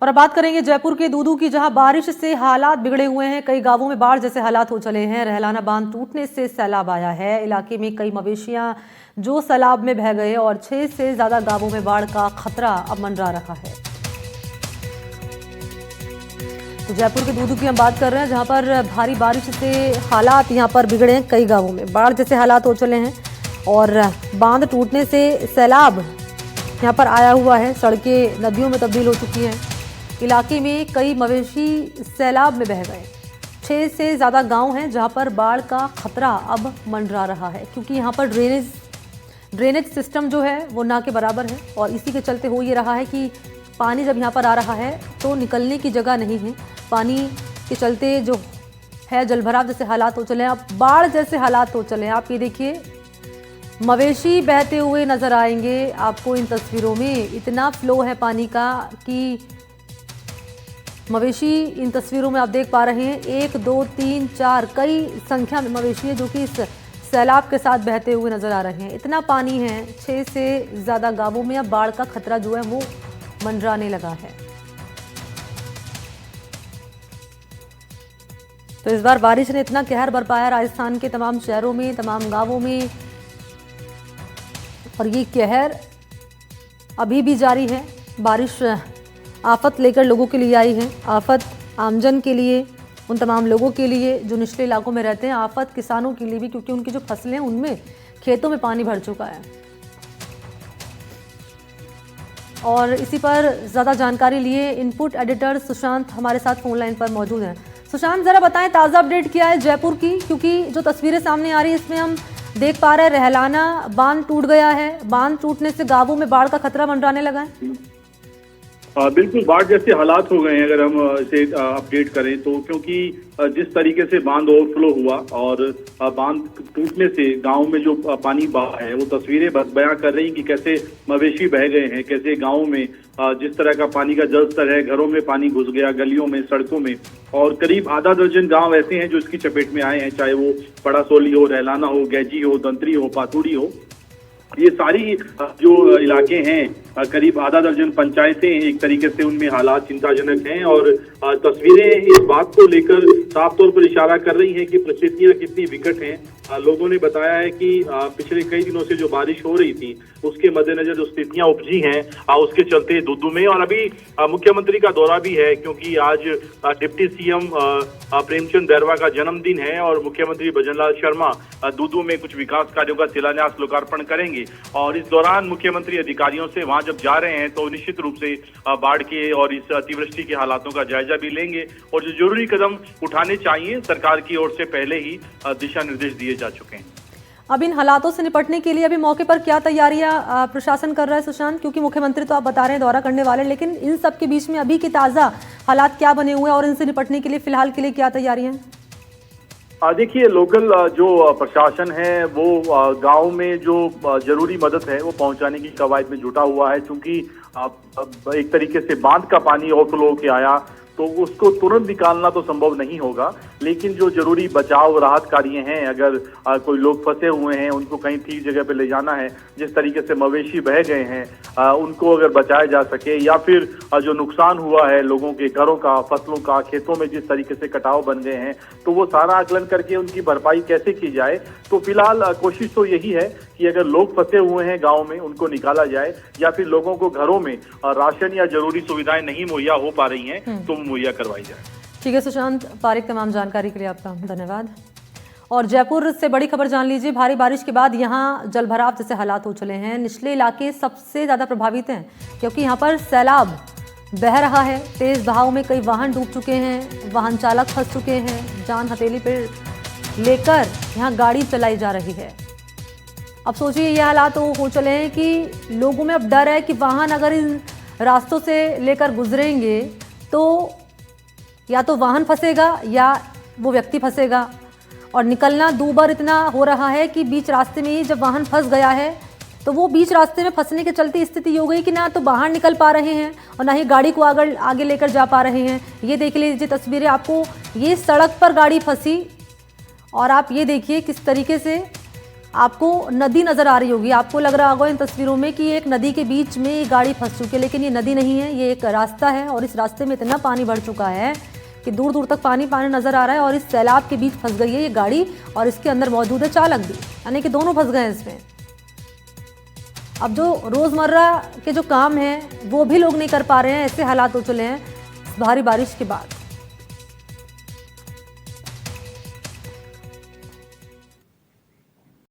और अब बात करेंगे जयपुर के दूदू की, जहां बारिश से हालात बिगड़े हुए हैं। कई गांवों में बाढ़ जैसे हालात हो चले हैं। रहलाना बांध टूटने से सैलाब आया है। इलाके में कई मवेशियां जो सैलाब में बह गए और 6 से ज्यादा गांवों में बाढ़ का खतरा अब मंडरा रहा है। तो जयपुर के दूदू की हम बात कर रहे हैं, जहां पर भारी बारिश से हालात यहां पर बिगड़े हैं। कई गाँवों में बाढ़ जैसे हालात हो चले हैं और बांध टूटने से सैलाब यहाँ पर आया हुआ है। सड़कें नदियों में तब्दील हो चुकी हैं। इलाके में कई मवेशी सैलाब में बह गए। 6 से ज़्यादा गांव हैं जहां पर बाढ़ का खतरा अब मंडरा रहा है, क्योंकि यहाँ पर ड्रेनेज सिस्टम जो है वो ना के बराबर है। और इसी के चलते हो ये रहा है कि पानी जब यहाँ पर आ रहा है तो निकलने की जगह नहीं है। पानी के चलते जो है जलभराव जैसे हालात हो चले हैं, अब बाढ़ जैसे हालात हो चले हैं। आप ये देखिए, मवेशी बहते हुए नजर आएंगे आपको इन तस्वीरों में। इतना फ्लो है पानी का कि मवेशी इन तस्वीरों में आप देख पा रहे हैं। 1 2 3 4 कई संख्या में मवेशी है जो कि इस सैलाब के साथ बहते हुए नजर आ रहे हैं। इतना पानी है, 6 से ज़्यादा गांवों में अब बाढ़ का खतरा जो है वो मंडराने लगा है। तो इस बार बारिश ने इतना कहर बरपाया राजस्थान के तमाम शहरों में, तमाम गांवों में, और ये कहर अभी भी जारी है। बारिश आफत लेकर लोगों के लिए आई है। आफत आमजन के लिए, उन तमाम लोगों के लिए जो निचले इलाकों में रहते हैं। आफत किसानों के लिए भी, क्योंकि उनकी जो फसलें हैं उनमें खेतों में पानी भर चुका है। और इसी पर ज़्यादा जानकारी लिए इनपुट एडिटर सुशांत हमारे साथ फोन लाइन पर मौजूद हैं। सुशांत, ज़रा बताएं ताज़ा अपडेट क्या है जयपुर की, क्योंकि जो तस्वीरें सामने आ रही है इसमें हम देख पा रहे हैं रहलाना बांध टूट गया है। बांध टूटने से गांवों में बाढ़ का खतरा मंडराने लगा है। बिल्कुल बाढ़ जैसे हालात हो गए हैं अगर हम इसे अपडेट करें तो, क्योंकि जिस तरीके से बांध ओवरफ्लो हुआ और बांध टूटने से गांव में जो पानी बहा है वो तस्वीरें बयां कर रही कि कैसे मवेशी बह गए हैं, कैसे गांव में जिस तरह का पानी का जल स्तर है, घरों में पानी घुस गया, गलियों में, सड़कों में। और करीब आधा दर्जन गांव ऐसे हैं जो इसकी चपेट में आए हैं, चाहे वो पड़ासोली हो, रहलाना हो, गैजी हो, दंतरी हो, पातुड़ी हो। ये सारी जो इलाके हैं, करीब आधा दर्जन पंचायतें, एक तरीके से उनमें हालात चिंताजनक हैं। और तस्वीरें इस बात को लेकर साफ तौर पर इशारा कर रही हैं कि परिस्थितियां कितनी विकट हैं। लोगों ने बताया है कि पिछले कई दिनों से जो बारिश हो रही थी उसके मद्देनजर जो स्थितियां उपजी हैं, उसके चलते दूदू में, और अभी मुख्यमंत्री का दौरा भी है, क्योंकि आज डिप्टी सीएम प्रेमचंद बैरवा का जन्मदिन है और मुख्यमंत्री भजनलाल शर्मा दूदू में कुछ विकास कार्यों का शिलान्यास लोकार्पण करेंगे। और इस दौरान मुख्यमंत्री अधिकारियों से वहां जब जा रहे हैं तो निश्चित रूप से बाढ़ के और इस अतिवृष्टि के हालातों का जायजा भी लेंगे और जो जरूरी कदम उठाने चाहिए सरकार की ओर से पहले ही दिशा निर्देश दिए जा चुके हैं। अब इन हालातों से निपटने के लिए अभी मौके पर क्या तैयारियां प्रशासन कर रहा है सुशांत? क्योंकि मुख्यमंत्री तो आप बता रहे हैं दौरा करने वाले, लेकिन इन सब के बीच में अभी के ताजा हालात क्या बने हुए हैं और इनसे निपटने के लिए फिलहाल के लिए क्या तैयारियां हैं? देखिए, लोकल जो प्रशासन है वो गांव में जो जरूरी मदद है वो पहुंचाने की कवायद में जुटा हुआ है। चूंकि एक तरीके से बांध का पानी ओवरफ्लो के आया तो उसको तुरंत निकालना तो संभव नहीं होगा, लेकिन जो जरूरी बचाव राहत कार्य हैं, अगर कोई लोग फंसे हुए हैं उनको कहीं ठीक जगह पे ले जाना है, जिस तरीके से मवेशी बह गए हैं उनको अगर बचाया जा सके, या फिर जो नुकसान हुआ है लोगों के घरों का, फसलों का, खेतों में जिस तरीके से कटाव बन गए हैं, तो वो सारा आकलन करके उनकी भरपाई कैसे की जाए। तो फिलहाल कोशिश तो यही है कि अगर लोग फंसे हुए हैं गाँव में उनको निकाला जाए, या फिर लोगों को घरों में राशन या जरूरी सुविधाएं नहीं मुहैया हो पा रही हैं तो मुहैया करवाई जाए। ठीक है सुशांत पारिक, तमाम जानकारी के लिए आपका धन्यवाद। और जयपुर से बड़ी खबर जान लीजिए। भारी बारिश के बाद यहाँ जलभराव जैसे हालात हो चले हैं। निचले इलाके सबसे ज़्यादा प्रभावित हैं, क्योंकि यहाँ पर सैलाब बह रहा है। तेज बहाव में कई वाहन डूब चुके हैं, वाहन चालक फंस चुके हैं। जान हथेली पर लेकर यहाँ गाड़ी चलाई जा रही है। अब सोचिए, ये हालात हो चले हैं कि लोगों में अब डर है कि वाहन अगर इन रास्तों से लेकर गुजरेंगे तो या तो वाहन फंसेगा या वो व्यक्ति फंसेगा। और निकलना दूभर इतना हो रहा है कि बीच रास्ते में ही जब वाहन फंस गया है तो वो बीच रास्ते में फंसने के चलते स्थिति हो गई कि ना तो बाहर निकल पा रहे हैं और ना ही गाड़ी को आगे लेकर जा पा रहे हैं। ये देख लीजिए तस्वीरें, आपको ये सड़क पर गाड़ी फंसी और आप ये देखिए किस तरीके से आपको नदी नज़र आ रही होगी, आपको लग रहा होगा इन तस्वीरों में कि एक नदी के बीच में ये गाड़ी फंस चुकी है, लेकिन ये नदी नहीं है, ये एक रास्ता है और इस रास्ते में इतना पानी भर चुका है कि दूर दूर तक पानी पानी नज़र आ रहा है और इस सैलाब के बीच फंस गई है ये गाड़ी और इसके अंदर मौजूद है चालक भी, यानी कि दोनों फंस गए हैं इसमें। अब जो रोज़मर्रा के जो काम हैं वो भी लोग नहीं कर पा रहे हैं, ऐसे हालात हो चले हैं भारी बारिश के बाद।